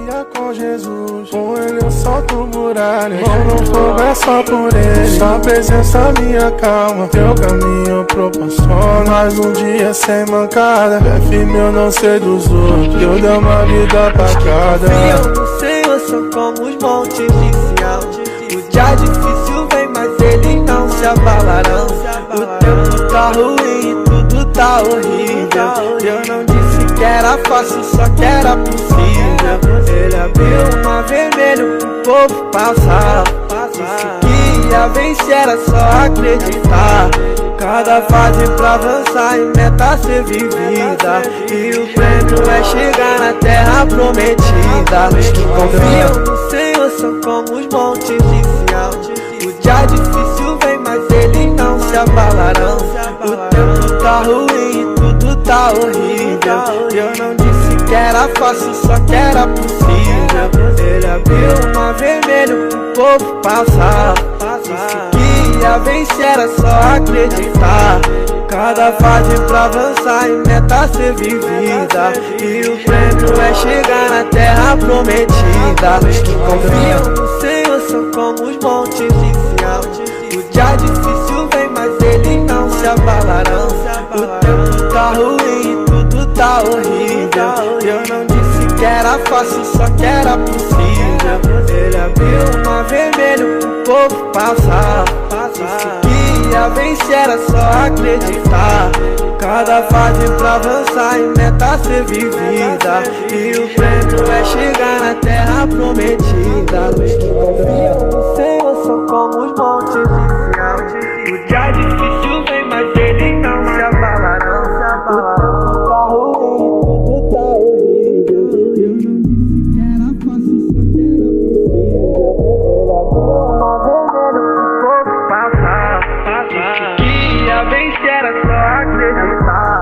dia com Jesus, com ele eu solto muralha. Quando o fogo é só por ele, sua presença minha calma. Teu caminho proporciona mais um dia sem mancada. É firme, eu não sei dos outros, eu dou uma vida pra cada. Confio no Senhor, são como os montes de Sião. O dia difícil vem, mas eles não se abalarão. O tempo tá ruim e tudo tá horrível. Eu não disse que era fácil, só que era possível. Ele abriu o mar vermelho pro povo passar. Disse que ia vencer, era só acreditar. Cada fase pra avançar e meta ser vivida. E o prêmio é chegar na terra prometida. Os que confiam no Senhor são como os montes de Sião. O dia difícil vem, mas eles não se abalarão. O tempo tá ruim e tudo tá horrível. Eu não disse que era fácil, só que era possível. Ele abriu o mar vermelho pro povo passar. Disse que ia vencer, era só acreditar. Cada fase pra avançar e meta ser vivida. E o prêmio é chegar na terra prometida. Os que confiam no Senhor são como os montes de Sião. O dia difícil vem, mas eles não se abalarão. O tempo tá ruim e tudo tá horrível. Eu não disse que era fácil, só que era possível. Ele abriu o mar vermelho pro povo passar. Disse que ia vencer, era só acreditar. Cada fase pra avançar e meta ser vivida. E o prêmio é chegar na terra prometida. Os que confiam no Senhor são como os montes de Sião. O dia difícil vem, mas eles não se abalarão. O tempo tá ruim e tudo tá horrível. Eu não disse que era fácil, só que era possível. Ele abriu o mar vermelho pro povo passar. Disse que ia vencer, era só acreditar.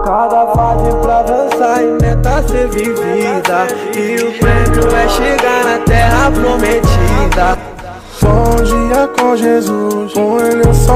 Cada fase pra avançar e meta ser vivida. E o prêmio é chegar na terra prometida. Bom dia com Jesus, com ele eu só